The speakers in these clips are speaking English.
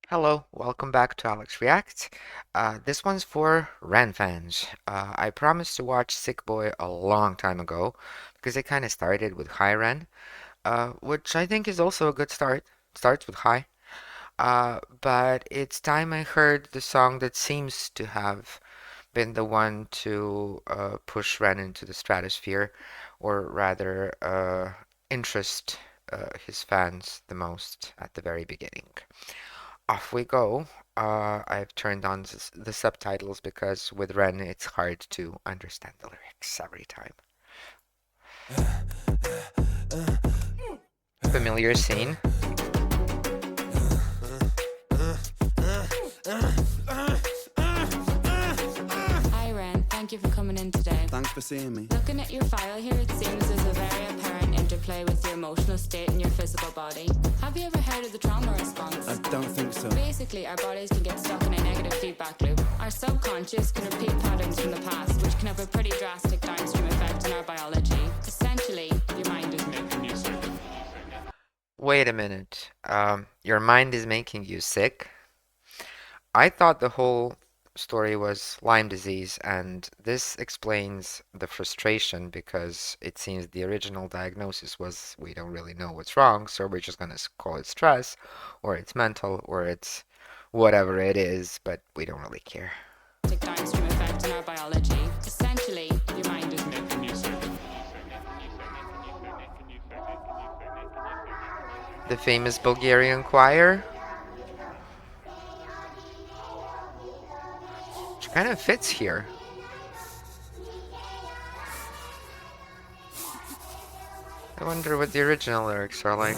Hello, welcome back to Alex Reacts. This one's for Ren fans. I promised to watch Sick Boy a long time ago because it kind of started with High Ren, which I think is also a good start. Starts with High. But it's time I heard the song that seems to have been the one to push Ren into the stratosphere, or rather, interest his fans the most at the very beginning. Off we go. I've turned on the subtitles because with Ren it's hard to understand the lyrics every time. Familiar scene. Hi Ren, thank you for coming in today. Thanks for seeing me. Looking at your file here, it seems there's a very apparent interplay with your emotional state and your physical body. Have you ever heard of the trauma response? I don't think so. Basically, our bodies can get stuck in a negative feedback loop. Our subconscious can repeat patterns from the past, which can have a pretty drastic downstream effect on our biology. Essentially, your mind is making you sick. Wait a minute. Your mind is making you sick? I thought the whole story was Lyme disease, and this explains the frustration because it seems the original diagnosis was we don't really know what's wrong, so we're just gonna call it stress, or it's mental, or it's whatever it is, but we don't really care. Downstream effect on our biology. Essentially, your mind is making you sick. The famous Bulgarian choir, which kind of fits here. I wonder what the original lyrics are like.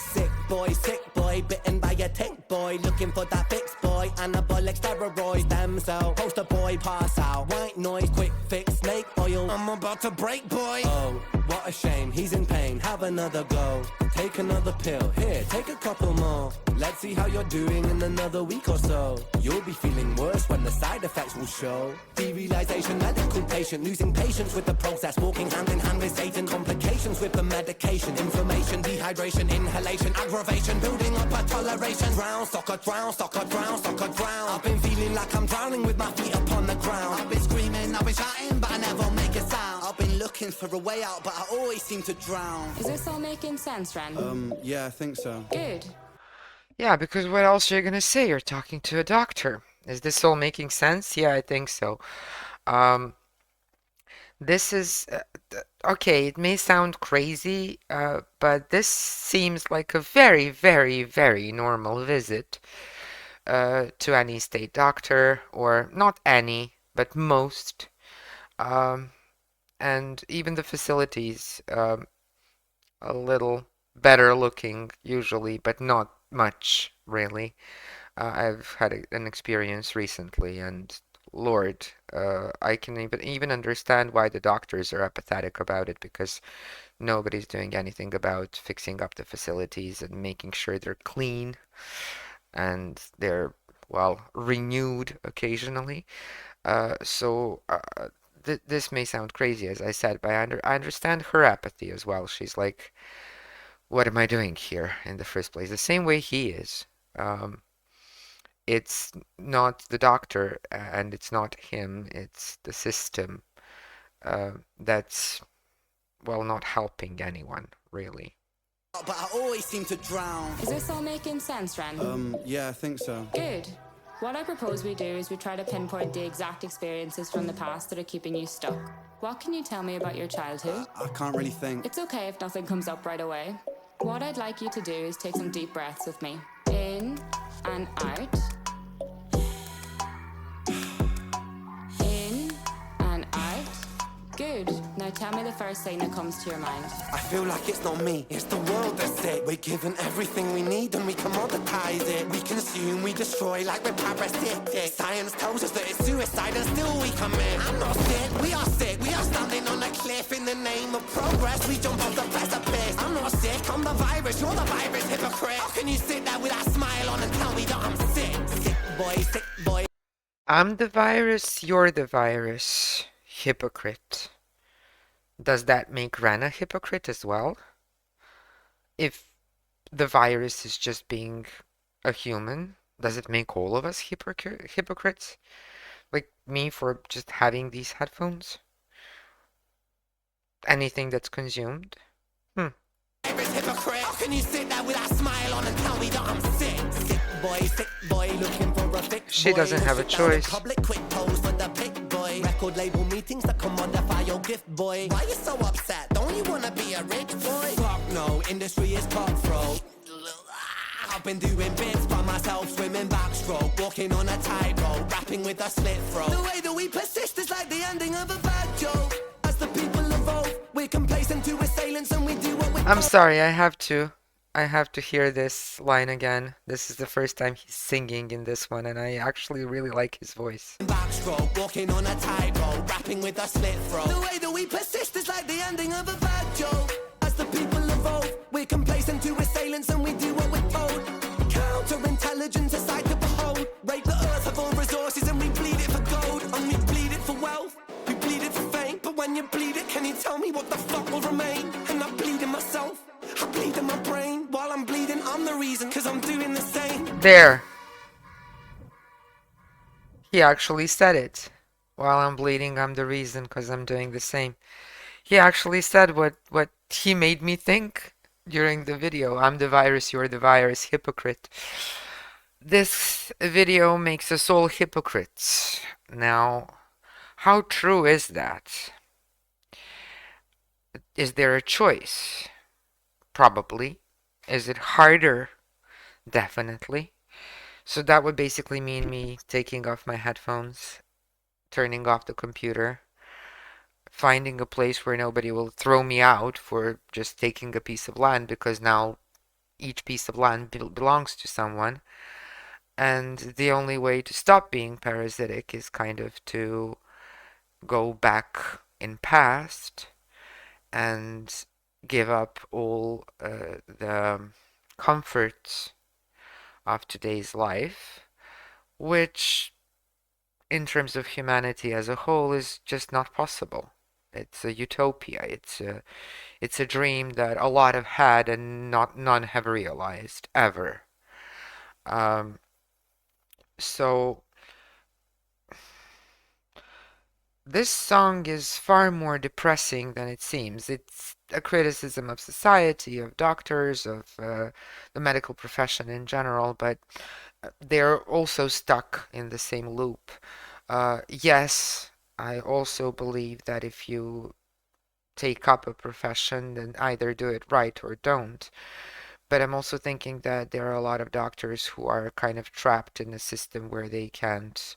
Sick boy, bitten by a tick boy, looking for that fix boy, anabolic steroids, damn cell, poster boy, pass out, white noise, quick fix, snake oil, I'm about to break boy. Oh, what a shame, he's in pain, have another go, take another pill, here, take a couple more, let's see how you're doing in another week or so, you'll be feeling worse when the side effects will show, derealization, medical patient, losing patience with the process, walking hand in hand with Satan, complications with the medication, inflammation, dehydration, inhalation, aggravation, building up a toleration, drown, soccer, drown, soccer, drown, soccer, drown, I've been feeling like I'm drowning with my feet upon the ground, I've been screaming, I've been shouting, but I never make a sound, I've been looking for a way out, but I always seem to drown. Is this all making sense, Ren? Yeah, I think so. Good. Yeah, because what else are you gonna say? You're talking to a doctor. Is this all making sense? Yeah, I think so. Um, this is okay, it may sound crazy, but this seems like a very, very, very normal visit to any state doctor, or not any, but most. Um, and even the facilities, a little better looking usually, but not much really. I've had an experience recently, and Lord, I can even understand why the doctors are apathetic about it because nobody's doing anything about fixing up the facilities and making sure they're clean and they're, well, renewed occasionally. So this may sound crazy, as I said, but I understand her apathy as well. She's like, what am I doing here in the first place? The same way he is. Um, it's not the doctor and it's not him, it's the system that's, well, not helping anyone, really. But I always seem to drown. Is this all making sense, Ren? Yeah, I think so. Good. What I propose we do is we try to pinpoint the exact experiences from the past that are keeping you stuck. What can you tell me about your childhood? I can't really think. It's okay if nothing comes up right away. What I'd like you to do is take some deep breaths with me. In and out. In and out. Good. Now tell me the first thing that comes to your mind. I feel like it's not me, it's the world that's sick. We're given everything we need and we commoditize it. We consume, we destroy like we're parasitic. Science tells us that it's suicide and still we commit. I'm not sick, we are sick. We are standing on a cliff in the name of progress. We jump off the precipice. I'm not sick, I'm the virus, you're the virus, hypocrite. How can you sit there with that smile on and tell me that I'm sick? Sick boy, I'm the virus, you're the virus. Hypocrite. Does that make Ren a hypocrite as well? If the virus is just being a human? Does it make all of us hypocrites? Like me for just having these headphones? Anything that's consumed? Hmm. Hypocrite. How can you sit there with that smile on and tell me that I'm sick? Sick boy, looking for a fix She boy. doesn't have a Push it down in choice. public, quick pose for the pic boy. Record label meetings that commodify your gift boy. Why you so upset? Don't you wanna be a rich boy? Fuck no, industry is cutthroat. I've been doing bits by myself, swimming backstroke, walking on a tightrope, rapping with a slit throat. The way that we persist is like the ending of a bad joke. As the people evolve, we're complacent to assailants and we do what we're I'm sorry, I have to hear this line again. This is the first time he's singing in this one, and I actually really like his voice. backstroke, walking on a tightrope, rapping with a slit throat. The way that we persist is like the ending of a bad joke. As the people evolve, we're complacent to assailants and we do what we're told. Counterintelligence, a sight to behold. Rape the earth of all resources and we bleed it for gold. And we bleed it for wealth, we bleed it for fame. But when you bleed it, can you tell me what the fuck will remain? And I bleed in myself, I bleed in my brain. While I'm bleeding, I'm the reason, cause I'm doing the same. There. He actually said it. While I'm bleeding, I'm the reason, because I'm doing the same. He actually said what he made me think during the video. I'm the virus, you're the virus, hypocrite. This video makes us all hypocrites. Now, how true is that? Is there a choice? Probably. Is it harder? Definitely. So that would basically mean me taking off my headphones, turning off the computer, finding a place where nobody will throw me out for just taking a piece of land, because now each piece of land belongs to someone. And the only way to stop being parasitic is kind of to go back in past and give up all the comforts of today's life, which in terms of humanity as a whole is just not possible. It's a utopia. It's a dream that a lot have had and none have realized ever. Um, so this song is far more depressing than it seems. It's a criticism of society, of doctors, of the medical profession in general, but they're also stuck in the same loop. Yes, I also believe that if you take up a profession, then either do it right or don't. But I'm also thinking that there are a lot of doctors who are kind of trapped in a system where they can't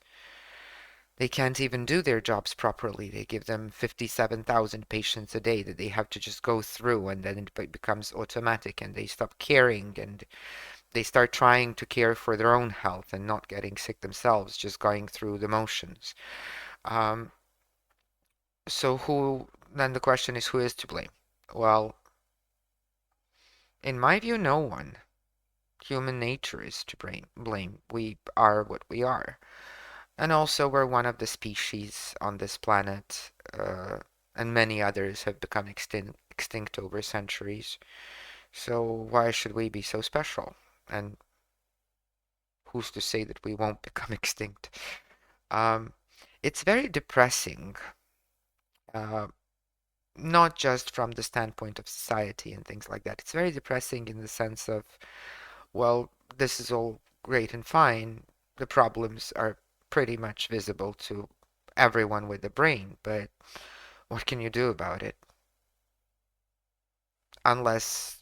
even do their jobs properly. They give them 57,000 patients a day that they have to just go through, and then it becomes automatic and they stop caring and they start trying to care for their own health and not getting sick themselves, just going through the motions. Um, so then the question is, who is to blame? Well, in my view, no one. Human nature is to blame. We are what we are. And also, we're one of the species on this planet, and many others have become extinct over centuries. So why should we be so special? And who's to say that we won't become extinct? Um, it's very depressing, uh, not just from the standpoint of society and things like that. It's very depressing in the sense of, well, this is all great and fine. The problems are pretty much visible to everyone with a brain, but what can you do about it? Unless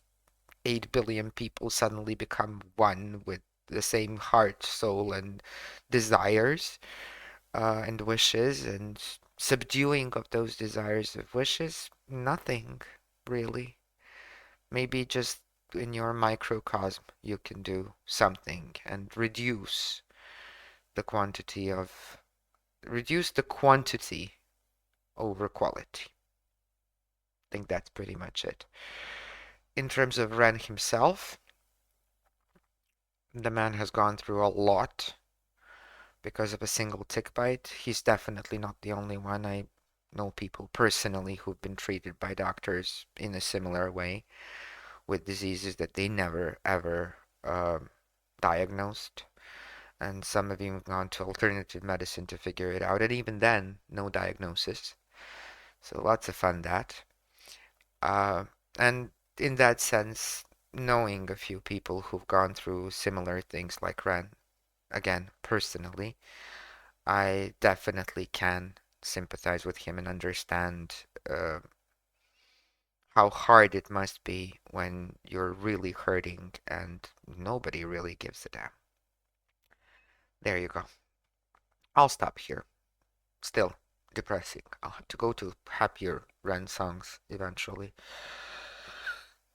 8 billion people suddenly become one with the same heart, soul, and desires, and wishes, and subduing of those desires of wishes, nothing really. Maybe just in your microcosm you can do something and reduce the quantity over quality. I think that's pretty much it. In terms of Ren himself, the man has gone through a lot because of a single tick bite. He's definitely not the only one. I know people personally who've been treated by doctors in a similar way, with diseases that they never ever diagnosed. And some have even gone to alternative medicine to figure it out. And even then, no diagnosis. So lots of fun that. Uh, and in that sense, knowing a few people who've gone through similar things like Ren, again, personally, I definitely can sympathize with him and understand how hard it must be when you're really hurting and nobody really gives a damn. There you go. I'll stop here. Still depressing. I'll have to go to happier Ren songs eventually.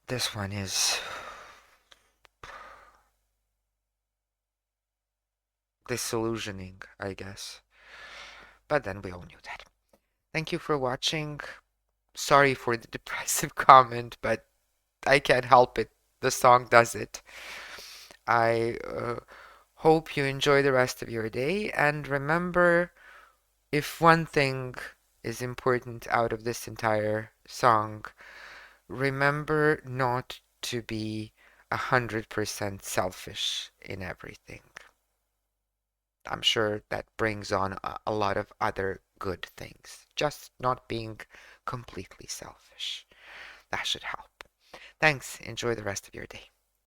This one is disillusioning, I guess. But then we all knew that. Thank you for watching. Sorry for the depressive comment, but I can't help it. The song does it. I hope you enjoy the rest of your day, and remember, if one thing is important out of this entire song, remember not to be 100% selfish in everything. I'm sure that brings on a lot of other good things. Just not being completely selfish. That should help. Thanks. Enjoy the rest of your day.